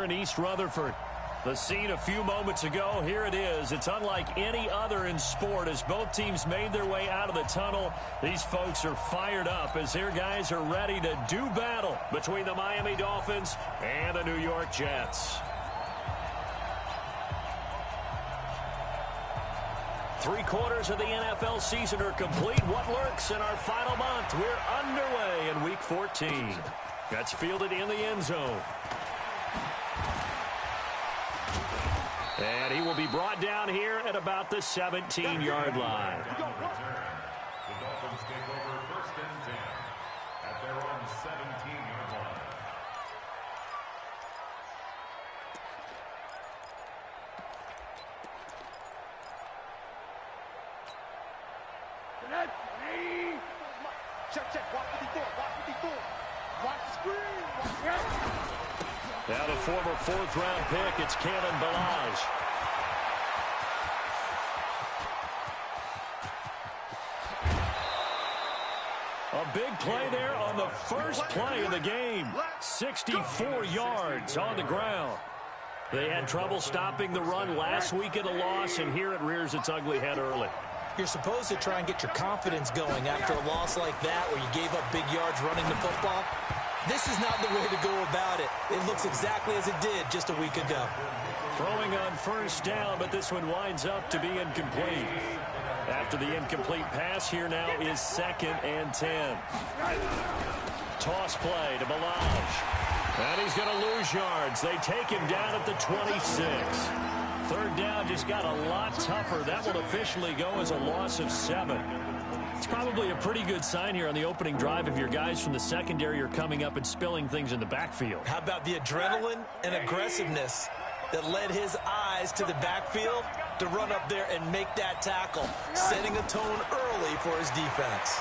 in East Rutherford. The scene a few moments ago, here it is. It's unlike any other in sport as both teams made their way out of the tunnel. These folks are fired up as their guys are ready to do battle between the Miami Dolphins and the New York Jets. 3/4 of the NFL season are complete. What lurks in our final month? We're underway in Week 14. That's fielded in the end zone. And he will be brought down here at about the 17-yard line. The Dolphins take over 1st and 10 at their own 17-yard line. Check. Watch 54. Watch the screen. Now the former 4th-round pick, it's Kalen Ballage. A big play there on the first play of the game. 64 yards on the ground. They had trouble stopping the run last week in a loss, and here it rears its ugly head early. You're supposed to try and get your confidence going after a loss like that where you gave up big yards running the football. This is not the way to go about it. It looks exactly as it did just a week ago. Throwing on 1st down, but this one winds up to be incomplete. After the incomplete pass, here now is 2nd and 10. Toss play to Ballage. And he's going to lose yards. They take him down at the 26. 3rd down just got a lot tougher. That will officially go as a loss of 7. It's probably a pretty good sign here on the opening drive if your guys from the secondary are coming up and spilling things in the backfield. How about the adrenaline and aggressiveness that led his eyes to the backfield to run up there and make that tackle, setting a tone early for his defense.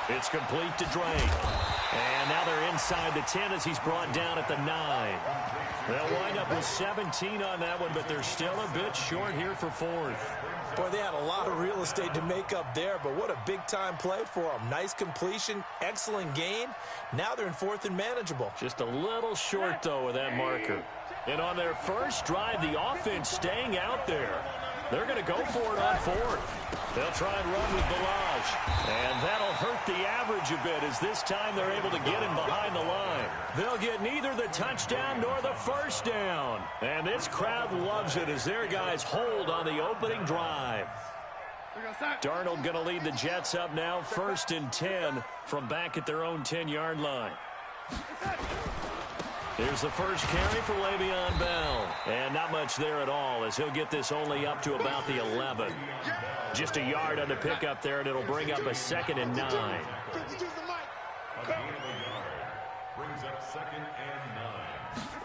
It's complete to Drake. And now they're inside the 10 as he's brought down at the 9. They'll wind up with 17 on that one, but they're still a bit short here for 4th. Boy, they had a lot of real estate to make up there, but what a big-time play for them. Nice completion, excellent gain. Now they're in 4th and manageable. Just a little short, though, with that marker. And on their first drive, the offense staying out there. They're going to go for it on 4th. They'll try and run with Ballage. And that'll hurt the average a bit as this time they're able to get him behind the line. They'll get neither the touchdown nor the 1st down. And this crowd loves it as their guys hold on the opening drive. Darnold going to lead the Jets up now 1st and 10 from back at their own 10-yard line. Here's the first carry for Le'Veon Bell. And not much there at all as he'll get this only up to about the 11. Just a yard on the pickup there, and it'll bring up a 2nd and 9. A gain of a yard brings up 2nd and 9.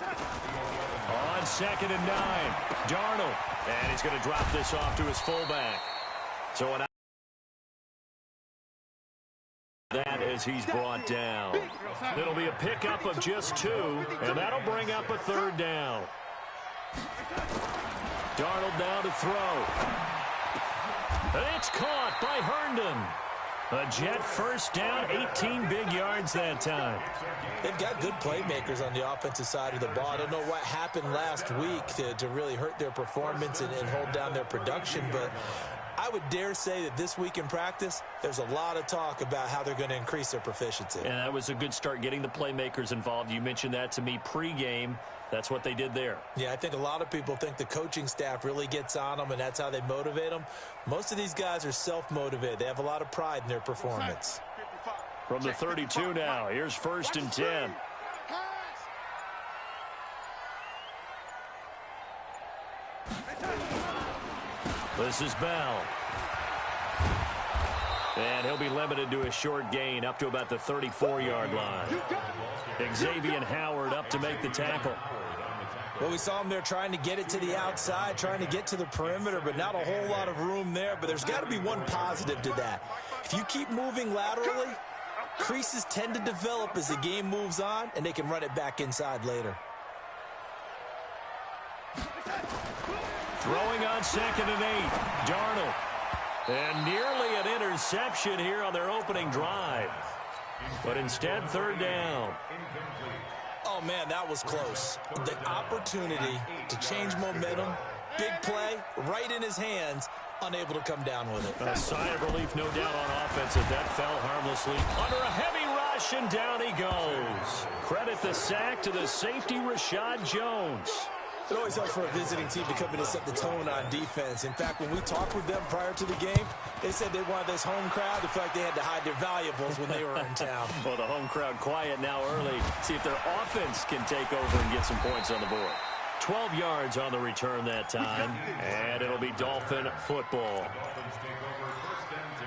On 2nd and 9, Darnold. And he's going to drop this off to his fullback. So an that as he's brought down. It'll be a pickup of just 2, and that'll bring up a 3rd down. Darnold now to throw. And it's caught by Herndon. A Jet 1st down, 18 big yards that time. They've got good playmakers on the offensive side of the ball. I don't know what happened last week to really hurt their performance and hold down their production, but I would dare say that this week in practice, there's a lot of talk about how they're going to increase their proficiency. And that was a good start getting the playmakers involved. You mentioned that to me pregame. That's what they did there. Yeah, I think a lot of people think the coaching staff really gets on them, and that's how they motivate them. Most of these guys are self-motivated. They have a lot of pride in their performance. From the 32 now, here's 1st and 10. This is Bell. And he'll be limited to a short gain up to about the 34-yard line. Xavier Howard up to make the tackle. Well, we saw him there trying to get it to the outside, trying to get to the perimeter, but not a whole lot of room there. But there's got to be one positive to that. If you keep moving laterally, creases tend to develop as the game moves on, and they can run it back inside later. Throwing on 2nd and 8, Darnold. And nearly an interception here on their opening drive. But instead, 3rd down. Oh, man, that was close. The opportunity to change momentum, big play, right in his hands, unable to come down with it. A sigh of relief, no doubt, on offense as that fell harmlessly. Under a heavy rush, and down he goes. Credit the sack to the safety, Rashad Jones. It always helps for a visiting team to come in and set the tone on defense. In fact, when we talked with them prior to the game, they said they wanted this home crowd to feel like they had to hide their valuables when they were in town. Well, the home crowd quiet now early. See if their offense can take over and get some points on the board. 12 yards on the return that time, and it'll be Dolphin football. The Dolphins take over first and 10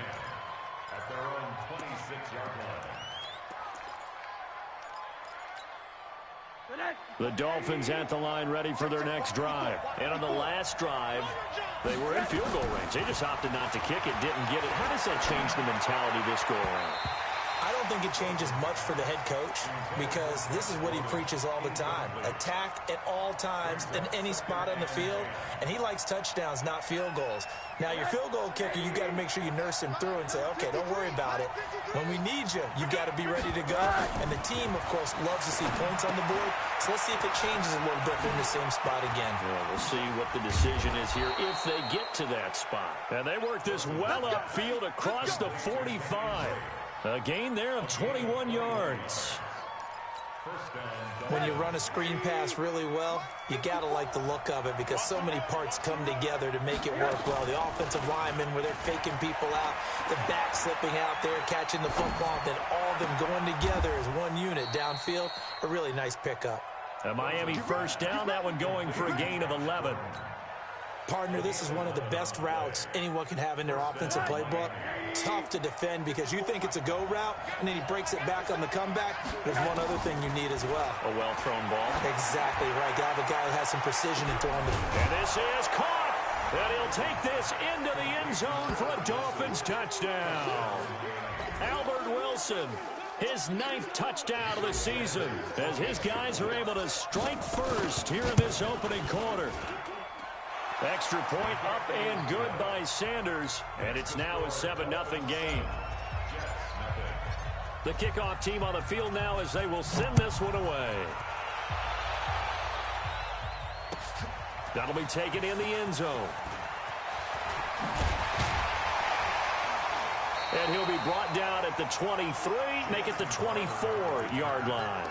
at their own 26-yard line. The Dolphins at the line, ready for their next drive. And on the last drive, they were in field goal range. They just opted not to kick it, didn't get it. How does that change the mentality this go around? I don't think it changes much for the head coach because this is what he preaches all the time. Attack at all times in any spot on the field, and he likes touchdowns, not field goals. Now, your field goal kicker, you've got to make sure you nurse him through and say, okay, don't worry about it. When we need you, you've got to be ready to go. And the team, of course, loves to see points on the board. So let's see if it changes a little bit from the same spot again. Yeah, we'll see what the decision is here if they get to that spot. And they work this well upfield across the 45. A gain there of 21 yards. When you run a screen pass really well, you got to like the look of it because so many parts come together to make it work well. The offensive linemen, where they're faking people out, the back slipping out there, catching the football, then all of them going together as one unit downfield. A really nice pickup. A Miami first down, that one going for a gain of 11. Partner, this is one of the best routes anyone can have in their offensive playbook. Tough to defend because you think it's a go route, and then he breaks it back on the comeback. There's one other thing you need as well. A well-thrown ball. Exactly right. Got a guy who has some precision in throwing the ball. And this is caught. And he'll take this into the end zone for a Dolphins touchdown. Albert Wilson, his 9th touchdown of the season, as his guys are able to strike first here in this opening quarter. Extra point up and good by Sanders, and it's now a 7-0 game. The kickoff team on the field now as they will send this one away. That'll be taken in the end zone. And he'll be brought down at the 23, make it the 24-yard line.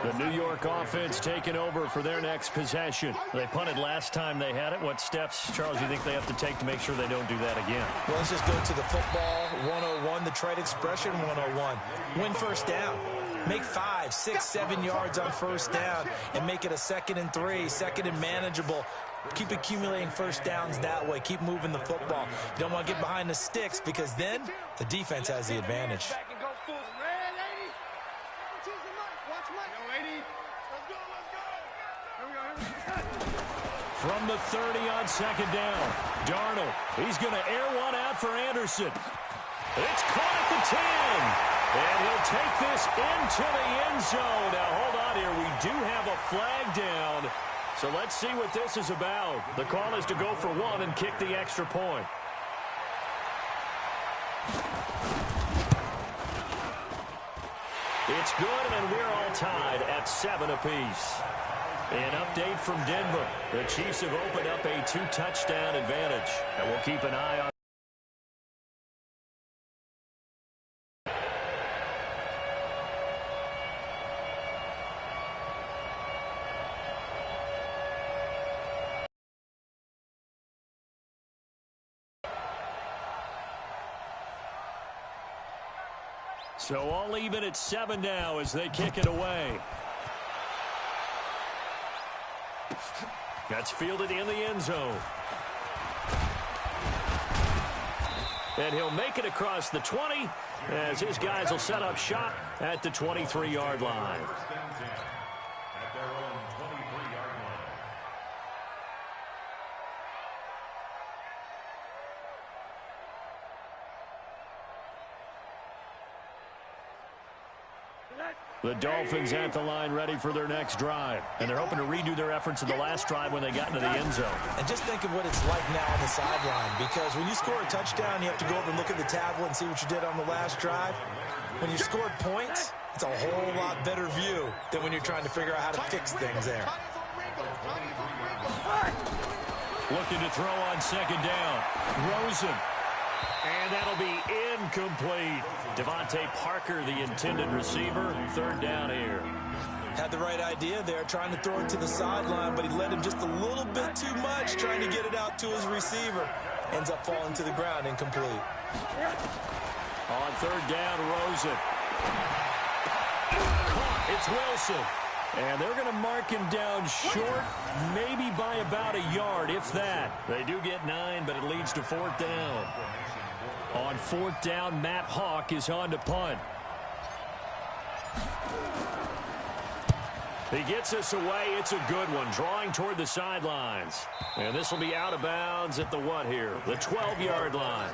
The New York offense taking over for their next possession. They punted last time they had it. What steps, Charles, do you think they have to take to make sure they don't do that again? Well, let's just go to the football 101, the trade expression 101. Win first down. Make 5, 6, 7 yards on first down and make it a 2nd and 3, 2nd and manageable. Keep accumulating first downs that way. Keep moving the football. You don't want to get behind the sticks because then the defense has the advantage. From the 30 on 2nd down, Darnold, he's going to air one out for Anderson. It's caught at the 10, and he'll take this into the end zone. Now, hold on here. We do have a flag down, so let's see what this is about. The call is to go for one and kick the extra point. It's good, and we're all tied at 7 apiece. An update from Denver. The Chiefs have opened up a 2-touchdown advantage, and we'll keep an eye on. So all even at 7 now as they kick it away. That's fielded in the end zone. And he'll make it across the 20 as his guys will set up shop at the 23-yard line. At their own 23-yard line. The Dolphins at the line ready for their next drive. And they're hoping to redo their efforts in the last drive when they got into the end zone. And just think of what it's like now on the sideline, because when you score a touchdown, you have to go over and look at the tablet and see what you did on the last drive. When you scored points, it's a whole lot better view than when you're trying to figure out how to fix things there. Looking to throw on second down. Rosen. And that'll be incomplete. Devontae Parker, the intended receiver. Third down here. Had the right idea there, trying to throw it to the sideline, but he led him just a little bit too much, trying to get it out to his receiver. Ends up falling to the ground, incomplete. On third down, Rosen. Caught. It's Wilson. And they're going to mark him down short, maybe by about a yard, if that. They do get 9, but it leads to fourth down. On fourth down, Matt Hawk is on to punt. He gets us away. It's a good one, drawing toward the sidelines. And this will be out of bounds at the what here? The 12-yard line.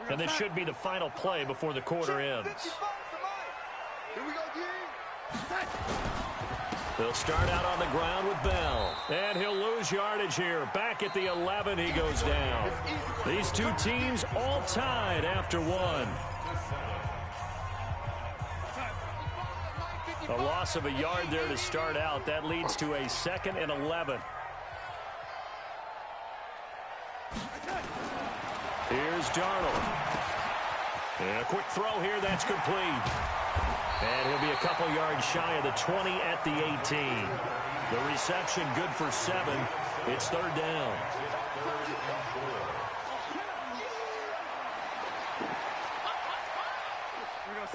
And this should be the final play before the quarter ends. They'll start out on the ground with Bell. And he'll lose yardage here. Back at the 11, he goes down. These two teams all tied after one. A loss of a yard there to start out. That leads to a 2nd and 11. Here's Darnold. And a quick throw here, that's complete. And he'll be a couple yards shy of the 20 at the 18. The reception good for 7. It's third down.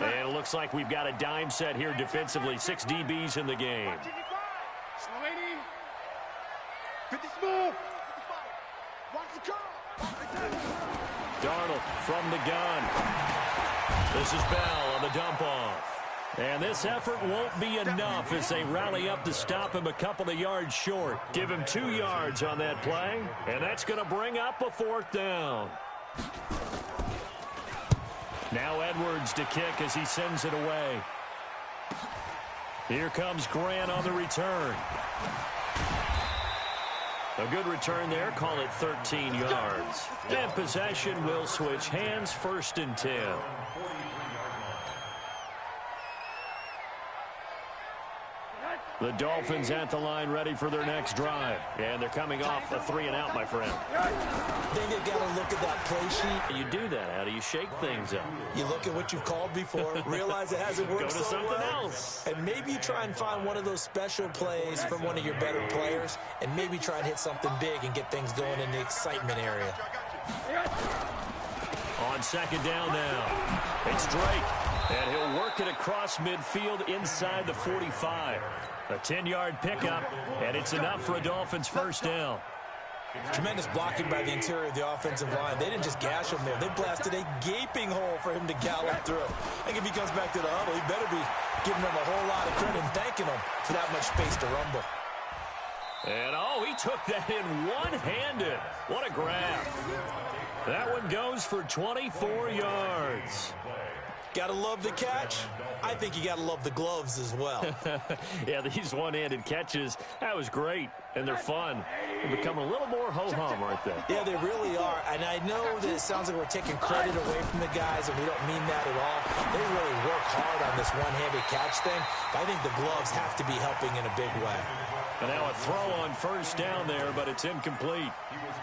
And it looks like we've got a dime set here defensively. 6 DBs in the game. Darnold from the gun. This is Bell on the dump off. And this effort won't be enough as they rally up to stop him a couple of yards short. Give him 2 yards on that play, and that's going to bring up a fourth down. Now Edwards to kick as he sends it away. Here comes Grant on the return. A good return there. Call it 13 yards. And possession will switch hands. 1st and 10. The Dolphins at the line ready for their next drive. And they're coming off a 3-and-out, my friend. I think you've got to look at that play sheet. You do that. How do you shake things up? You look at what you've called before, realize it hasn't worked Go to so something well, else. and maybe you try and find one of those special plays from one of your better players, and maybe try and hit something big and get things going in the excitement area. On second down now, it's Drake, and he'll work it across midfield inside the 45. A 10-yard pickup, and it's enough for a Dolphins first down. Tremendous blocking by the interior of the offensive line. They didn't just gash him there. They blasted a gaping hole for him to gallop through. I think if he comes back to the huddle, he better be giving them a whole lot of credit and thanking them for that much space to rumble. And, oh, he took that in one-handed. What a grab. That one goes for 24 yards. Gotta love the catch. I think you gotta love the gloves as well. Yeah, these one-handed catches, that was great, and they're fun. They're becoming a little more ho-hum, aren't they? Yeah, they really are. And I know that it sounds like we're taking credit away from the guys, and we don't mean that at all. They really work hard on this one-handed catch thing. But I think the gloves have to be helping in a big way. And now a throw on first down there, but it's incomplete.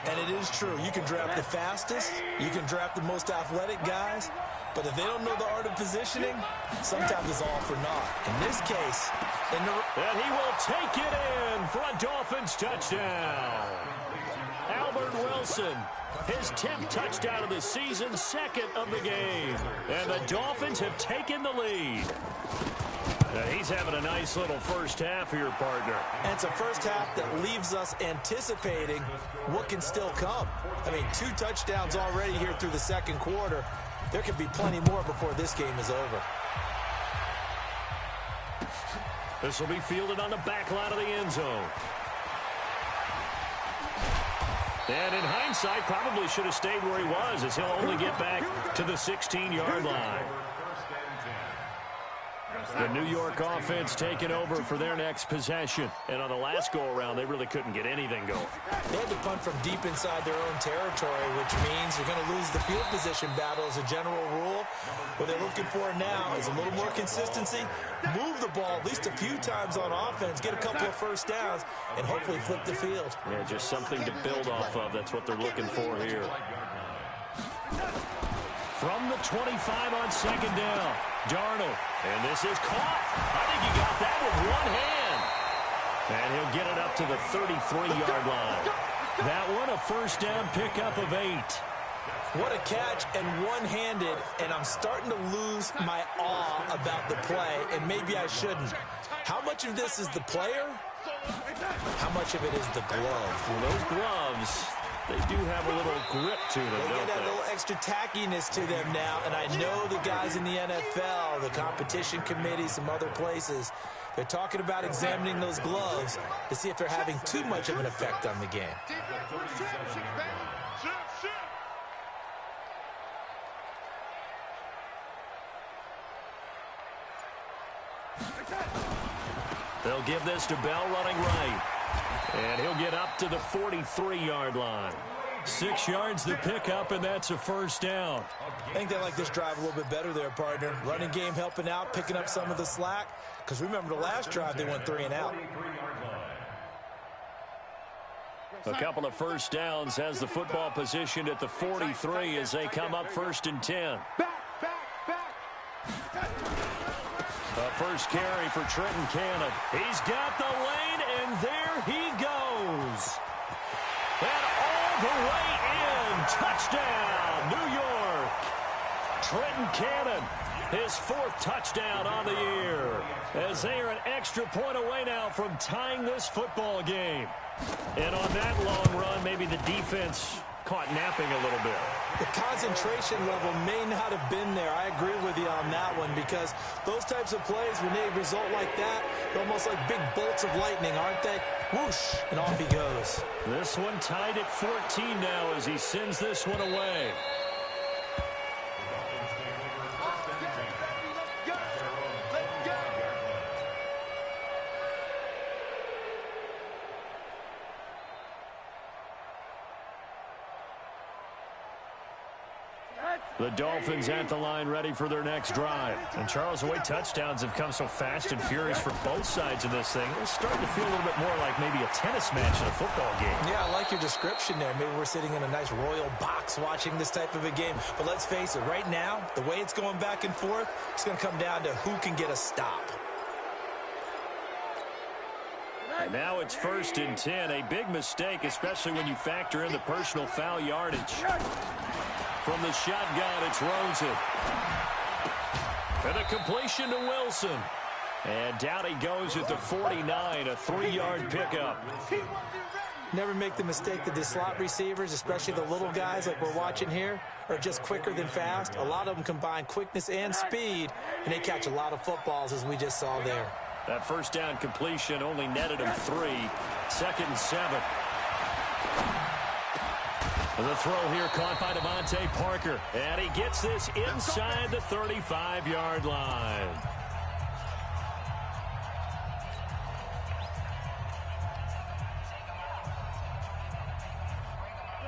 And it is true. You can draft the fastest. You can draft the most athletic guys. But if they don't know the art of positioning, sometimes it's all for naught. In this case, and he will take it in for a Dolphins touchdown. Albert Wilson, his 10th touchdown of the season, 2nd of the game. And the Dolphins have taken the lead. Now he's having a nice little first half here, partner. And it's a first half that leaves us anticipating what can still come. I mean, 2 touchdowns already here through the second quarter. There could be plenty more before this game is over. This will be fielded on the back line of the end zone. And in hindsight, probably should have stayed where he was, as he'll only get back to the 16-yard line. The New York offense taking over for their next possession. And on the last go-around, they really couldn't get anything going. They had to punt from deep inside their own territory, which means you're going to lose the field position battle as a general rule. What they're looking for now is a little more consistency, move the ball at least a few times on offense, get a couple of first downs, and hopefully flip the field. Yeah, just something to build off of. That's what they're looking for here. From the 25 on second down, Darnold. And this is caught. I think he got that with one hand. And he'll get it up to the 33-yard line. That one, a first down pickup of 8. What a catch, and one-handed, and I'm starting to lose my awe about the play, and maybe I shouldn't. How much of this is the player? How much of it is the glove? Well, those gloves, they do have a little grip to them, They don't get that they? little extra tackiness to them now, and I know the guys in the NFL, the competition committee, some other places, they're talking about examining those gloves to see if they're having too much of an effect on the game. They'll give this to Bell running right. And he'll get up to the 43-yard line. 6 yards the pickup, and that's a first down. I think they like this drive a little bit better there, partner. Running game helping out, picking up some of the slack. Because remember, the last drive, they went 3 and out. A couple of first downs has the football positioned at the 43 as they come up 1st and 10. A first carry for Trenton Cannon. He's got the lane, and there he goes. And all the way in. Touchdown, New York. Trenton Cannon, his 4th touchdown on the year. As they are an extra point away now from tying this football game. And on that long run, maybe the defense caught napping a little bit. The concentration level may not have been there. I agree with you on that one, because those types of plays, when they result like that, they're almost like big bolts of lightning, aren't they? Whoosh, and off he goes. This one tied at 14 now as he sends this one away. The Dolphins at the line ready for their next drive. And Charles, the way touchdowns have come so fast and furious for both sides of this thing, it's starting to feel a little bit more like maybe a tennis match in a football game. Yeah, I like your description there. Maybe we're sitting in a nice royal box watching this type of a game. But let's face it, right now, the way it's going back and forth, it's going to come down to who can get a stop. And now it's 1st and 10. A big mistake, especially when you factor in the personal foul yardage. From the shotgun, it's Rosen. And a completion to Wilson. And down he goes at the 49, a 3-yard pickup. Never make the mistake that the slot receivers, especially the little guys like we're watching here, are just quicker than fast. A lot of them combine quickness and speed, and they catch a lot of footballs, as we just saw there. That first down completion only netted him 3. 2nd and 7. The throw here caught by Devontae Parker. And he gets this inside the 35-yard line.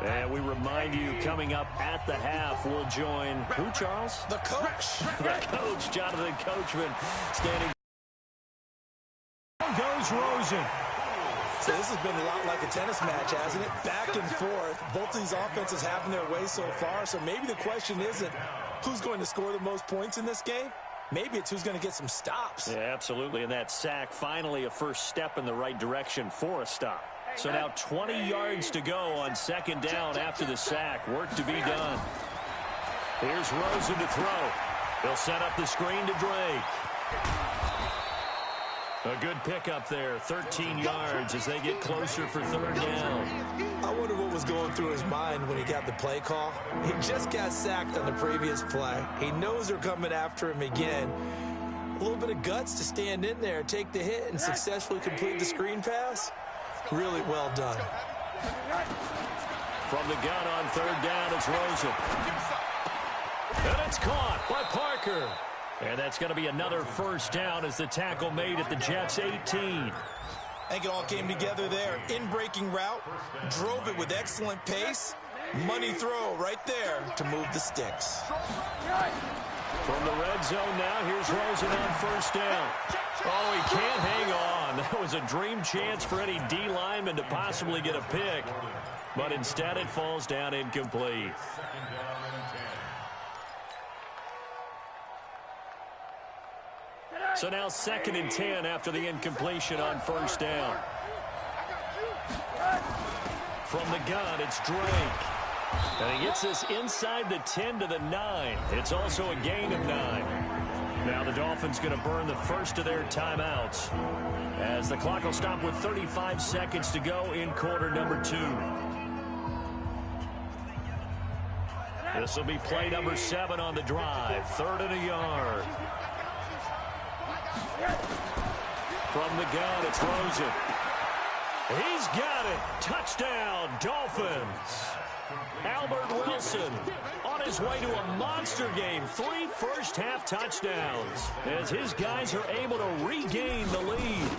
And we remind you, coming up at the half, we'll join who, Charles? The coach. The coach, Jonathan Coachman, standing. Goes Rosen. So this has been a lot like a tennis match, hasn't it? Back and forth. Both of these offenses having their way so far. So maybe the question isn't who's going to score the most points in this game. Maybe it's who's going to get some stops. Yeah, absolutely. And that sack, finally a first step in the right direction for a stop. So now 20 yards to go on 2nd down after the sack. Work to be done. Here's Rosen to throw. He'll set up the screen to Drake. A good pickup there, 13 yards as they get closer for 3rd down. I wonder what was going through his mind when he got the play call. He just got sacked on the previous play. He knows they're coming after him again. A little bit of guts to stand in there, take the hit, and successfully complete the screen pass. Really well done. From the gun on 3rd down, it's Rosen. And it's caught by Parker. And that's going to be another first down as the tackle made at the Jets' 18. I think it all came together there. In-breaking route, drove it with excellent pace. Money throw right there to move the sticks. From the red zone now, here's Rosen on first down. Oh, he can't hang on. That was a dream chance for any D lineman to possibly get a pick. But instead it falls down incomplete. So now 2nd and 10 after the incompletion on first down. From the gun, it's Drake. And he gets this inside the 10 to the 9. It's also a gain of 9. Now the Dolphins going to burn the first of their timeouts as the clock will stop with 35 seconds to go in quarter number 2. This will be play number 7 on the drive. 3rd and a yard. From the gun, it's Rosen. He's got it. Touchdown, Dolphins. Albert Wilson on his way to a monster game. 3 first-half touchdowns as his guys are able to regain the lead.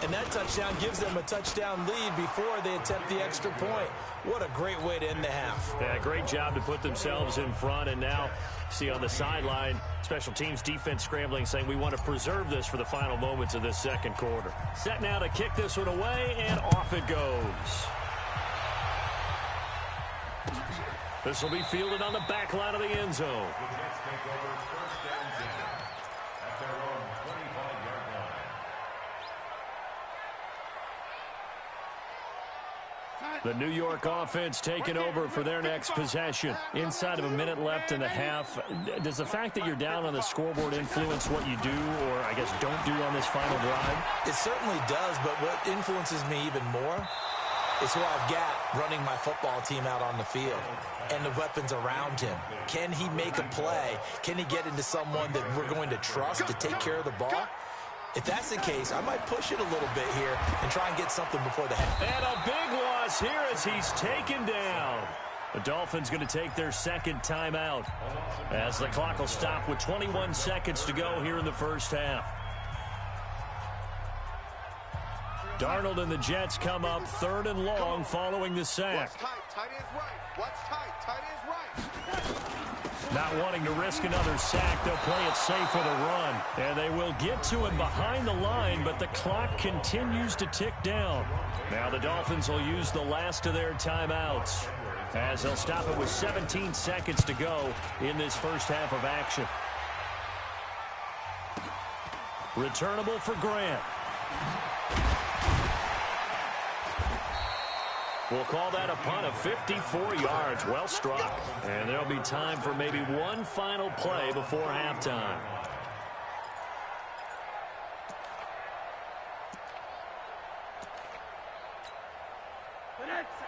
And that touchdown gives them a touchdown lead before they attempt the extra point. What a great way to end the half. Yeah, great job to put themselves in front. And now, see on the sideline, special teams defense scrambling, saying we want to preserve this for the final moments of this second quarter. Set now to kick this one away, and off it goes. This will be fielded on the back line of the end zone. The Jets take over 1st and 10 at their own 25-yard line. The New York offense taking over for their next possession. Inside of a minute left in the half. Does the fact that you're down on the scoreboard influence what you do, or I guess don't do on this final drive? It certainly does, but what influences me even more is who I've got running my football team out on the field and the weapons around him. Can he make a play? Can he get into someone that we're going to trust to take care of the ball? If that's the case, I might push it a little bit here and try and get something before the half. And a big loss here as he's taken down. The Dolphins going to take their 2nd timeout as the clock will stop with 21 seconds to go here in the first half. Darnold and the Jets come up 3rd and long following the sack. What's tight? Tight end's right. What's tight? Tight end's right. Not wanting to risk another sack, they'll play it safe with a run. And they will get to him behind the line, but the clock continues to tick down. Now the Dolphins will use the last of their timeouts as they'll stop it with 17 seconds to go in this first half of action. Returnable for Grant. We'll call that a punt of 54 yards. Well struck. And there'll be time for maybe one final play before halftime.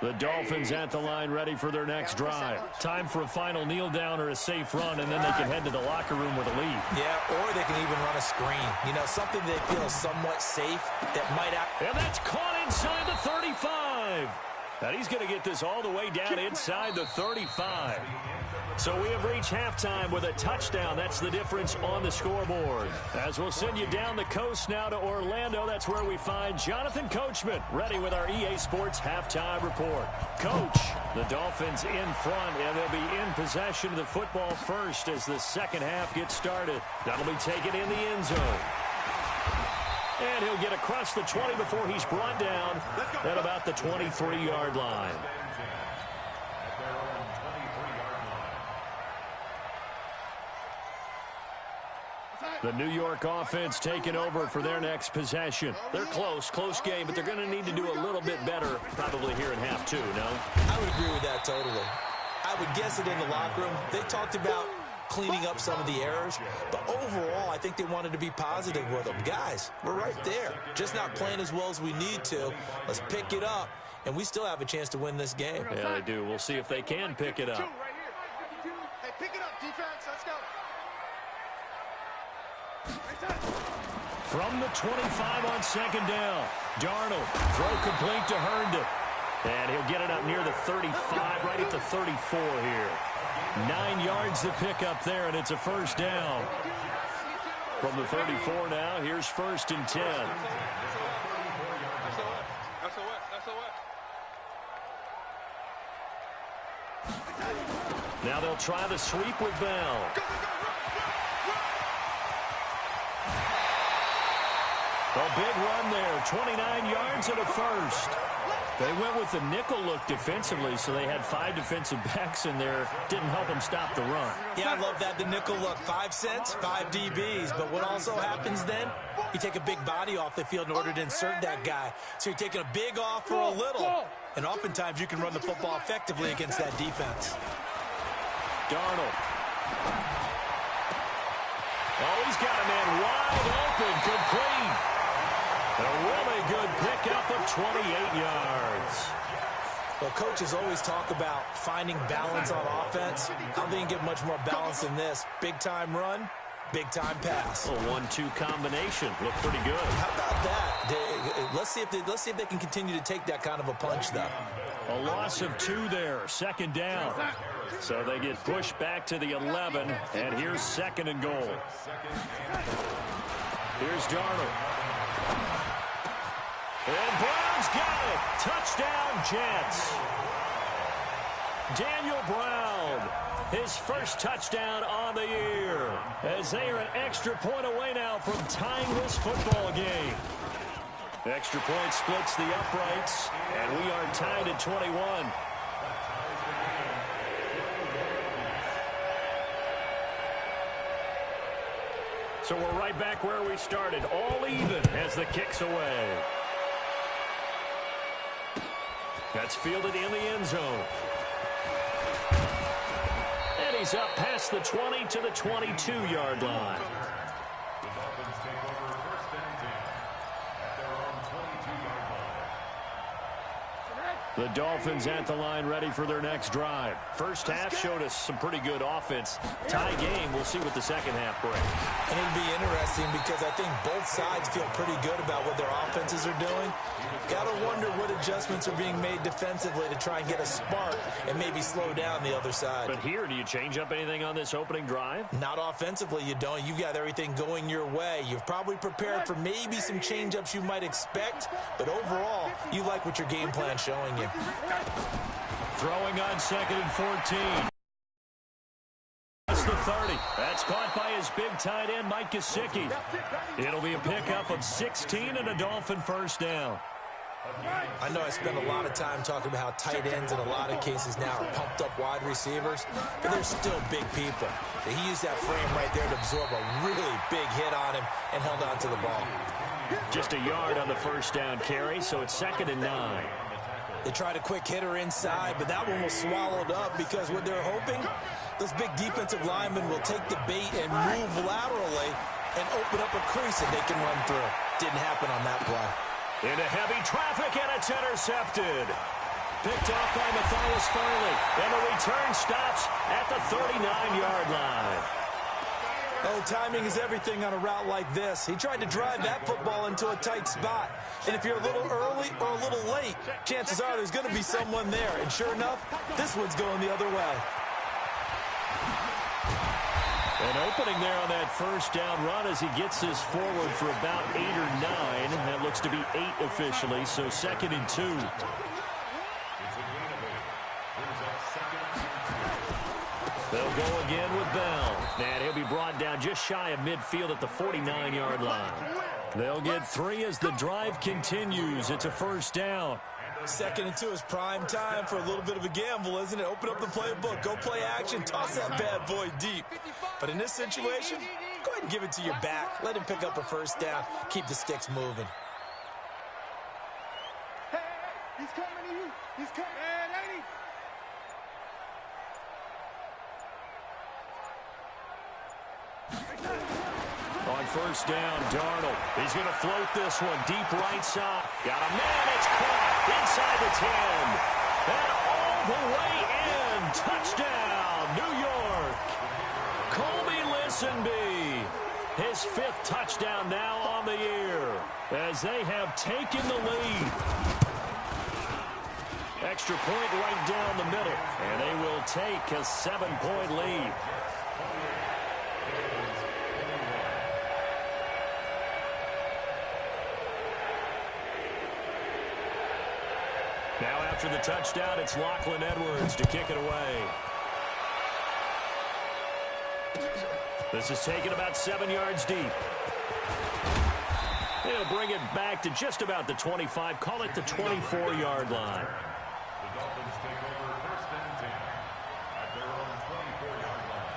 The Dolphins at the line ready for their next drive. Time for a final kneel down or a safe run, and then they can head to the locker room with a lead. Yeah, or they can even run a screen. You know, something they feel somewhat safe that might And that's caught inside the 35. And he's going to get this all the way down inside the 35. So we have reached halftime with a touchdown. That's the difference on the scoreboard. As we'll send you down the coast now to Orlando, that's where we find Jonathan Coachman ready with our EA Sports halftime report. Coach, the Dolphins in front, and they'll be in possession of the football first as the second half gets started. That'll be taken in the end zone. And he'll get across the 20 before he's brought down at about the 23-yard line. The New York offense taking over for their next possession. They're close game, but they're going to need to do a little bit better probably here in half two, no? I would agree with that totally. I would guess it in the locker room. They talked about cleaning up some of the errors, but overall, I think they wanted to be positive with them. Guys, we're right there. Just not playing as well as we need to. Let's pick it up, and we still have a chance to win this game. Yeah, they do. We'll see if they can pick it up. Hey, pick it up, defense. Let's go. From the 25 on second down, Darnold, throw complete to Herndon. And he'll get it up near the 35, right at the 34 here. 9 yards to pick up there, and it's a first down. From the 34 now, here's 1st and 10. Now they'll try the sweep with Bell. A big run there, 29 yards and a first. They went with the nickel look defensively, so they had 5 defensive backs in there. Didn't help them stop the run. Yeah, I love that, the nickel look. 5 cents, 5 DBs. But what also happens then, you take a big body off the field in order to insert that guy. So you're taking a big off for a little. And oftentimes you can run the football effectively against that defense. Darnold. Oh, he's got a man wide open, complete. A really good pickup of 28 yards. Well, coaches always talk about finding balance on offense. I don't think you get much more balance than this. Big-time run, big-time pass. A 1-2 combination. Looked pretty good. How about that? Let's see if they can continue to take that kind of a punch, though. A loss of 2 there, 2nd down. So they get pushed back to the 11, and here's 2nd and goal. Here's Darnold. And Brown's got it. Touchdown, Jets. Daniel Brown, his first touchdown on the year, as they are an extra point away now from tying this football game. Extra point splits the uprights, and we are tied at 21. So we're right back where we started, all even as the kick's away. That's fielded in the end zone. And he's up past the 20 to the 22-yard line. The Dolphins take over 1st and 10 at their own 22-yard line. The Dolphins at the line, ready for their next drive. First half showed us some pretty good offense. Tie game, we'll see what the second half brings. And it'll be interesting because I think both sides feel pretty good about what their offenses are doing. Got to wonder what adjustments are being made defensively to try and get a spark and maybe slow down the other side. But here, do you change up anything on this opening drive? Not offensively, you don't. You've got everything going your way. You've probably prepared for maybe some change-ups you might expect, but overall, you like what your game plan's showing you. Throwing on 2nd and 14. That's the 30. That's caught by his big tight end, Mike Gesicki. It'll be a pickup of 16 and a Dolphin first down. I know I spend a lot of time talking about how tight ends in a lot of cases now are pumped up wide receivers, but they're still big people. He used that frame right there to absorb a really big hit on him and held on to the ball. Just a yard on the first down carry, so it's 2nd and 9. They tried a quick hitter inside, but that one was swallowed up because what they're hoping, those big defensive linemen will take the bait and move laterally and open up a crease that they can run through. Didn't happen on that play. Into heavy traffic, and it's intercepted. Picked off by Matthias Farley, and the return stops at the 39-yard line. Oh, timing is everything on a route like this. He tried to drive that football into a tight spot. And if you're a little early or a little late, chances are there's going to be someone there. And sure enough, this one's going the other way. An opening there on that first down run as he gets this forward for about 8 or 9. That looks to be 8 officially, so 2nd and 2. They'll go again with Bell. And he'll be brought down just shy of midfield at the 49-yard line. They'll get 3 as the drive continues. It's a first down. 2nd and 2 is prime time for a little bit of a gamble, isn't it? Open up the playbook, go play action, toss that bad boy deep. But in this situation, go ahead and give it to your back. Let him pick up a first down. Keep the sticks moving. Hey, he's coming to you. He's coming. Hey, lady. On first down, Darnold. He's going to float this one deep right side. Got a man. It's caught inside the 10. And all the way in. Touchdown, New York. Colby Listenby. His 5th touchdown now on the year as they have taken the lead. Extra point right down the middle. And they will take a 7-point lead. after the touchdown, it's Lachlan Edwards to kick it away. This is taken about 7 yards deep. He'll bring it back to just about the 25. Call it the 24-yard line. The Dolphins take over first and 10 at their own 24-yard line.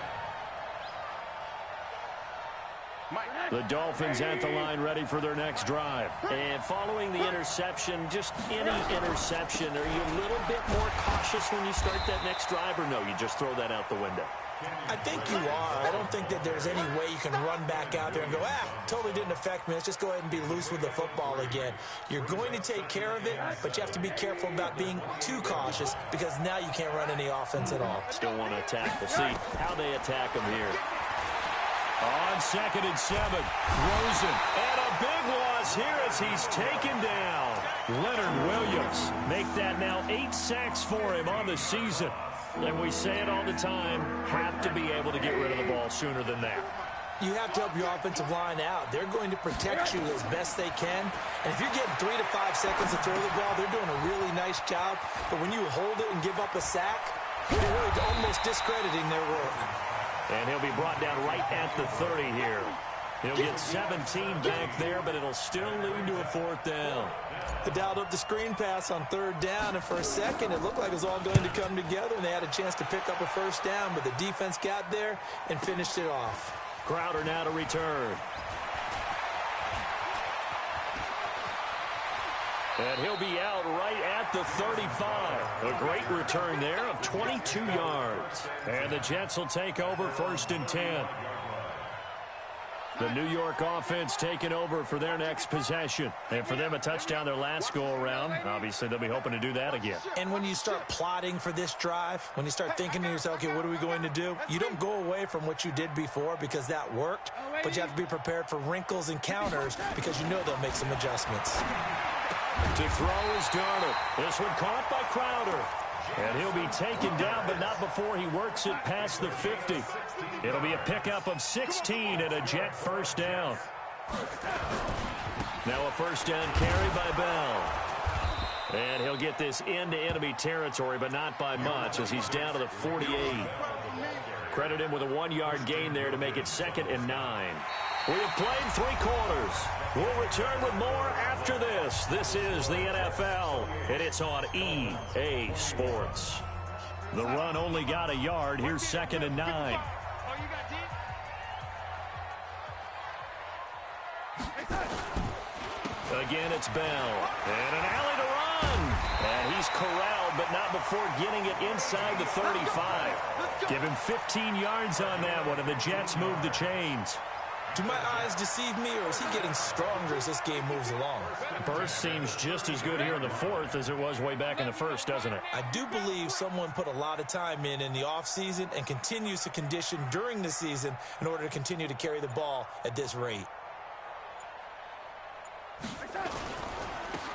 The Dolphins at the line ready for their next drive. And following the interception, just any interception, are you a little bit more cautious when you start that next drive, or no, you just throw that out the window? I think you are. I don't think that there's any way you can run back out there and go, totally didn't affect me. Let's just go ahead and be loose with the football again. You're going to take care of it, but you have to be careful about being too cautious because now you can't run any offense at all. Still want to attack. We'll see how they attack him here. On 2nd and 7, Rosen. And a big loss here as he's taken down. Leonard Williams. Make that now 8 sacks for him on the season. And we say it all the time, have to be able to get rid of the ball sooner than that. You have to help your offensive line out. They're going to protect you as best they can. And if you're getting 3 to 5 seconds to throw the ball, they're doing a really nice job. But when you hold it and give up a sack, you're really almost discrediting their work. And he'll be brought down right at the 30 here. He'll get 17 back there, but it'll still lead to a 4th down. They dialed up the screen pass on 3rd down, and for a second it looked like it was all going to come together, and they had a chance to pick up a 1st down, but the defense got there and finished it off. Crowder now to return. And he'll be out right at the 35. A great return there of 22 yards. And the Jets will take over 1st and 10. The New York offense taking over for their next possession. And for them, a touchdown their last go-around. Obviously, they'll be hoping to do that again. And when you start plotting for this drive, when you start thinking to yourself, okay, what are we going to do? You don't go away from what you did before because that worked, but you have to be prepared for wrinkles and counters because you know they'll make some adjustments. To throw is Darnold. This one caught by Crowder. And he'll be taken down, but not before he works it past the 50. It'll be a pickup of 16 and a Jet 1st down. Now a 1st down carry by Bell. And he'll get this into enemy territory, but not by much as he's down to the 48. Credit him with a 1-yard gain there to make it 2nd and 9. We have played 3 quarters. We'll return with more after this. This is the NFL, and it's on EA Sports. The run only got a yard. Here's 2nd and 9. Again, it's Bell. And an alley to run. And he's corralled, but not before getting it inside the 35. Give him 15 yards on that one, and the Jets move the chains. Do my eyes deceive me, or is he getting stronger as this game moves along? Burst seems just as good here in the 4th as it was way back in the 1st, doesn't it? I do believe someone put a lot of time in the offseason and continues to condition during the season in order to continue to carry the ball at this rate.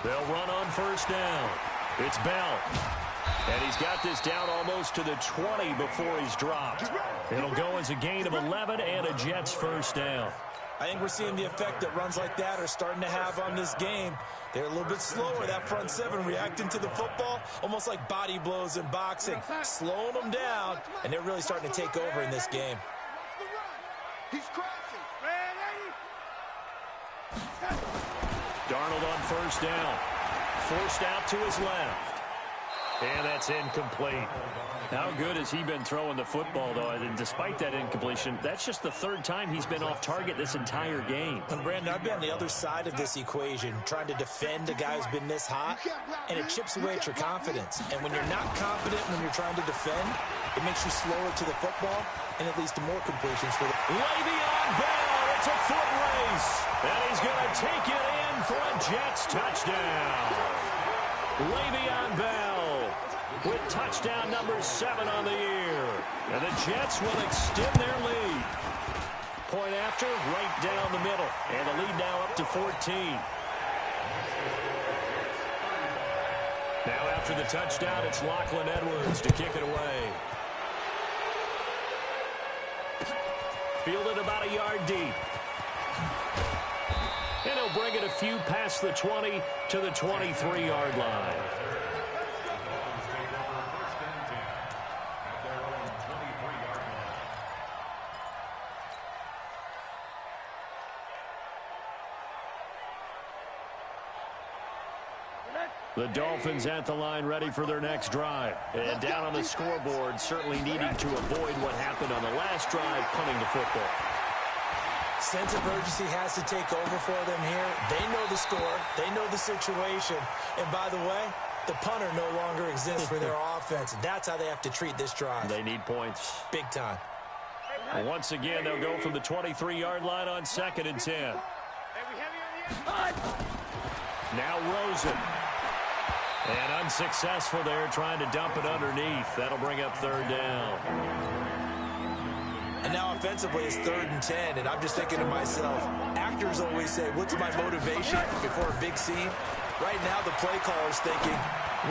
They'll run on 1st down. It's Bell. And he's got this down almost to the 20 before he's dropped. It'll go as a gain of 11 and a Jets 1st down. I think we're seeing the effect that runs like that are starting to have on this game. They're a little bit slower, that front 7, reacting to the football, almost like body blows in boxing, slowing them down, and they're really starting to take over in this game. He's crashing. Darnold on 1st down. Forced out to his left. And that's incomplete. How good has he been throwing the football, though? And despite that incompletion, that's just the 3rd time he's been off target this entire game. And Brandon, I've been on the other side of this equation, trying to defend a guy who's been this hot, and it chips away at your confidence. And when you're not confident when you're trying to defend, it makes you slower to the football, and it leads to more completions for the... Le'Veon Bell, it's a foot race. And he's going to take it in for a Jets touchdown. Le'Veon Bell with touchdown number 7 on the year. And the Jets will extend their lead. Point after, right down the middle. And the lead now up to 14. Now after the touchdown, it's Lachlan Edwards to kick it away. Fielded about a yard deep. And he'll bring it a few past the 20 to the 23-yard line. The Dolphins at the line ready for their next drive. And down on the scoreboard, certainly needing to avoid what happened on the last drive, punting the football. Sense of urgency has to take over for them here. They know the score. They know the situation. And by the way, the punter no longer exists for their offense. That's how they have to treat this drive. They need points. Big time. Once again, they'll go from the 23-yard line on 2nd and 10. Now Rosen. And unsuccessful there, trying to dump it underneath. That'll bring up 3rd down. And now offensively it's 3rd and 10, and I'm just thinking to myself, actors always say, what's my motivation before a big scene? Right now the play caller's thinking,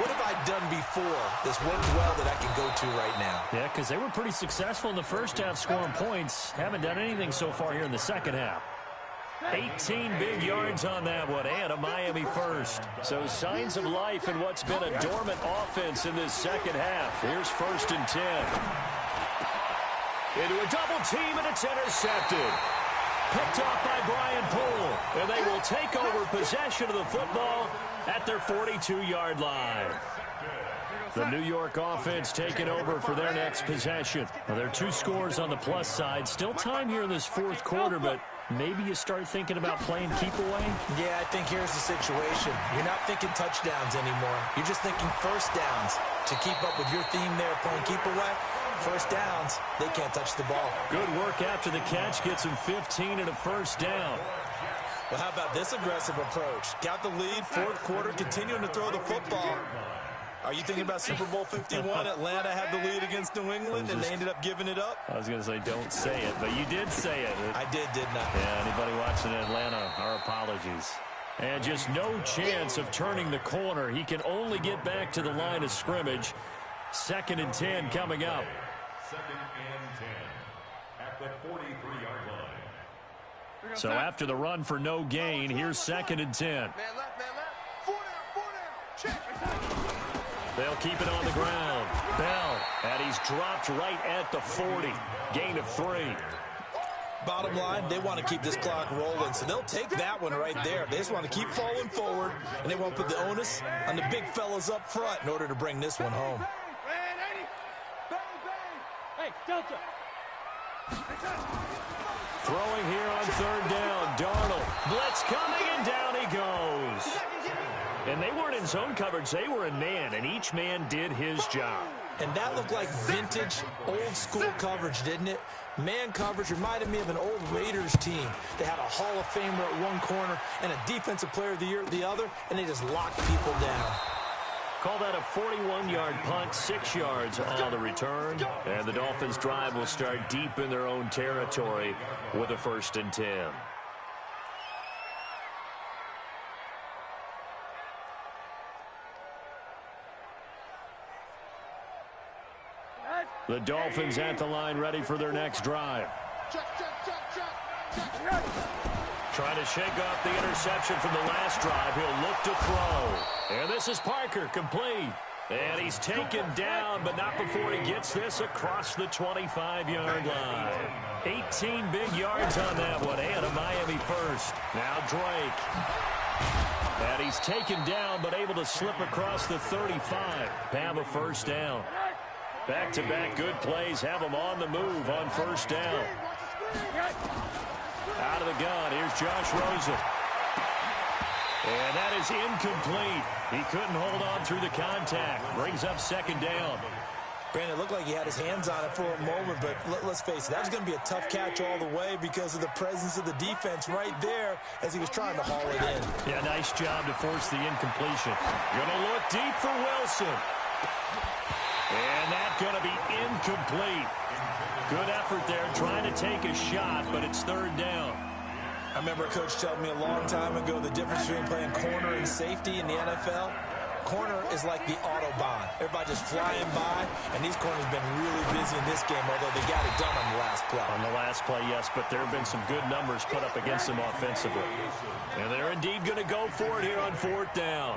what have I done before that's worked well that I can go to right now? Yeah, because they were pretty successful in the first half scoring points. Haven't done anything so far here in the second half. 18 big yards on that one, and a Miami first. So signs of life in what's been a dormant offense in this second half. Here's 1st and 10. Into a double team, and it's intercepted. Picked off by Brian Poole, and they will take over possession of the football at their 42-yard line. The New York offense taking over for their next possession. Well, there are 2 scores on the plus side. Still time here in this 4th quarter, but maybe you start thinking about playing keep away? Yeah, I think here's the situation. You're not thinking touchdowns anymore. You're just thinking first downs. To keep up with your theme there, playing keep away, first downs, they can't touch the ball. Good work after the catch. Gets him 15 and a first down. Well, how about this aggressive approach? Got the lead, 4th quarter, continuing to throw the football. Are you thinking about Super Bowl 51? Atlanta had the lead against New England, and they ended up giving it up? I was going to say, don't say it, but you did say it. I did, didn't I? Yeah, anybody watching Atlanta, our apologies. And just no chance of turning the corner. He can only get back to the line of scrimmage. 2nd and 10 coming up. 2nd and 10 at the 43-yard line. So after the run for no gain, here's 2nd and 10. Man left, man left. 4 down, check. They'll keep it on the ground. Bell, and he's dropped right at the 40. Gain of 3. Bottom line, they want to keep this clock rolling, so they'll take that one right there. They just want to keep falling forward, and they won't put the onus on the big fellas up front in order to bring this one home. Hey, Delta. Throwing here on 3rd down. Darnold. Blitz coming, and down he goes. And they weren't in zone coverage. They were in man, and each man did his job. And that looked like vintage, old-school coverage, didn't it? Man coverage reminded me of an old Raiders team. They had a Hall of Famer at one corner and a Defensive Player of the Year at the other, and they just locked people down. Call that a 41-yard punt, 6 yards on the return. And the Dolphins' drive will start deep in their own territory with a 1st and 10. The Dolphins at the line ready for their next drive. Trying to shake off the interception from the last drive. He'll look to throw. And this is Parker, complete. And he's taken down, but not before he gets this across the 25-yard line. 18 big yards on that one, and a Miami first. Now Drake. And he's taken down, but able to slip across the 35. Have a first down. Back-to-back good plays have him on the move on 1st down. Out of the gun, here's Josh Rosen. And that is incomplete. He couldn't hold on through the contact. Brings up 2nd down. Brandon, it looked like he had his hands on it for a moment, but let's face it, that was going to be a tough catch all the way because of the presence of the defense right there as he was trying to haul it in. Yeah, nice job to force the incompletion. Going to look deep for Wilson. And that's going to be incomplete. Good effort there trying to take a shot, but it's 3rd down. I remember a coach telling me a long time ago the difference between playing corner and safety in the NFL. Corner is like the Autobahn. Everybody just flying by, and these corners have been really busy in this game, although they got it done on the last play. On the last play, yes, but there have been some good numbers put up against them offensively. And they're indeed going to go for it here on 4th down.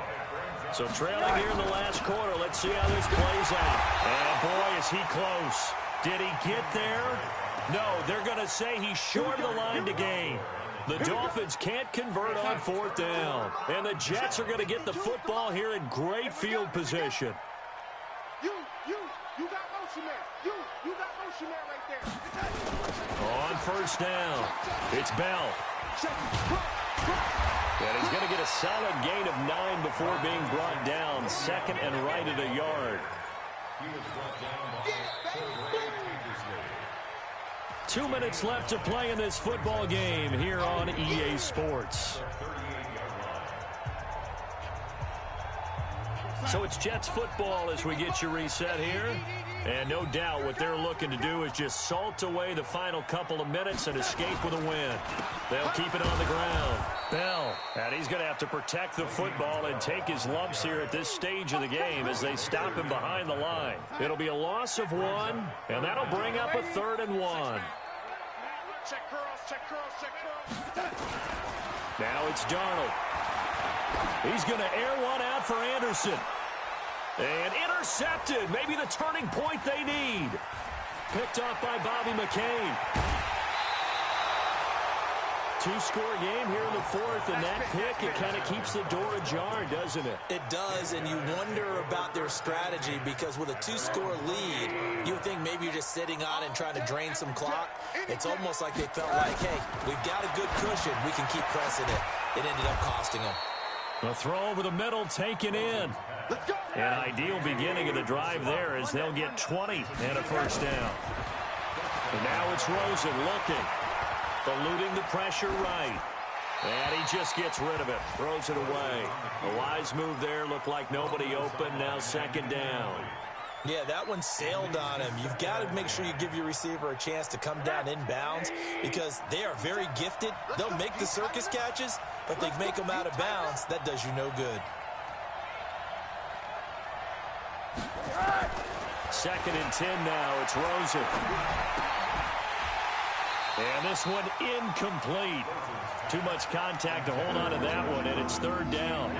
So trailing here in the last quarter, let's see how this plays out. And boy, is he close. Did he get there? No, they're going to say he's short of the line to gain. The Dolphins can't convert on 4th down. And the Jets are going to get the football here in great field position. You got motion there. You got motion there right there. On 1st down, it's Bell. And he's going to get a solid gain of 9 before being brought down. 2nd and right at a yard. He was brought down by 2 minutes left to play in this football game here on EA Sports. So it's Jets football as we get you reset here. And no doubt what they're looking to do is just salt away the final couple of minutes and escape with a win. They'll keep it on the ground. Bell, and he's going to have to protect the football and take his lumps here at this stage of the game as they stop him behind the line. It'll be a loss of 1, and that'll bring up a 3rd and 1. Check curls, check curls, check curls. Now it's Darnold. He's going to air one out for Anderson. And intercepted. Maybe the turning point they need. Picked up by Bobby McCain. 2-score game here in the 4th, and that pick, it kind of keeps the door ajar, doesn't it? It does, and you wonder about their strategy because with a 2-score lead, you would think maybe you're just sitting on and trying to drain some clock. It's almost like they felt like, hey, we've got a good cushion. We can keep pressing it. It ended up costing them. The throw over the middle taken in. An ideal beginning of the drive there as they'll get 20 and a 1st down. And now it's Rosen looking. Eluding the pressure right. And he just gets rid of it. Throws it away. A wise move there. Looked like nobody open. Now 2nd down. Yeah, that one sailed on him. You've got to make sure you give your receiver a chance to come down inbounds because they are very gifted. They'll make the circus catches, but they make them out of bounds. That does you no good. 2nd and 10 now. It's Rosen. And this one incomplete. Too much contact to hold on to that one, and it's 3rd down.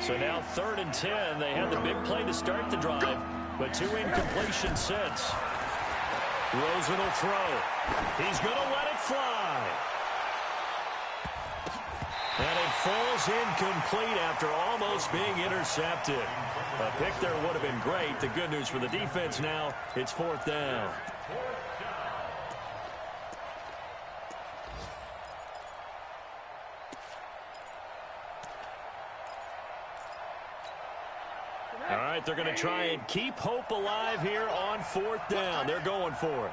So now 3rd and 10. They had the big play to start the drive, but 2 incompletions since. Rosen will throw. He's going to let it fly. And it falls incomplete after almost being intercepted. A pick there would have been great. The good news for the defense now, it's 4th down. All right, they're going to try and keep hope alive here on 4th down. They're going for it.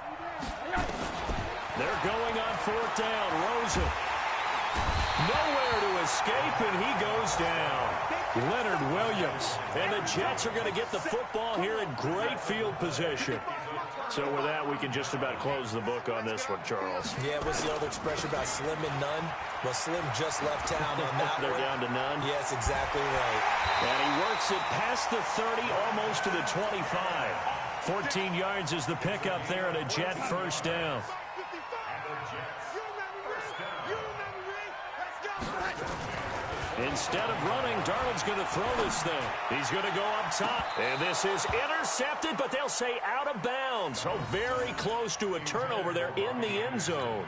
They're going on 4th down. Rosen. Nowhere to escape, and he goes down. Leonard Williams. And the Jets are going to get the football here in great field position. So with that, we can just about close the book on this one, Charles. Yeah, what's the other expression about slim and none? Well, Slim just left town on that They're one. down to none. Yes, exactly right. And he works it past the 30, almost to the 25. 14 yards is the pickup there at a Jet 1st down. Instead of running, Darnold's going to throw this thing. He's going to go up top. And this is intercepted, but they'll say out of bounds. So very close to a turnover there in the end zone.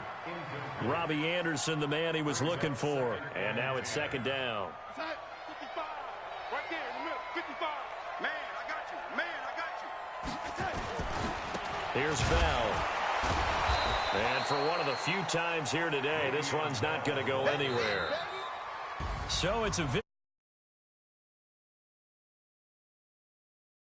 Robbie Anderson, the man he was looking for. And now it's 2nd down. 55. Right there in the middle. 55. Man, I got you. Man, I got you. Here's Bell. And for one of the few times here today, this run's not going to go anywhere. So it's a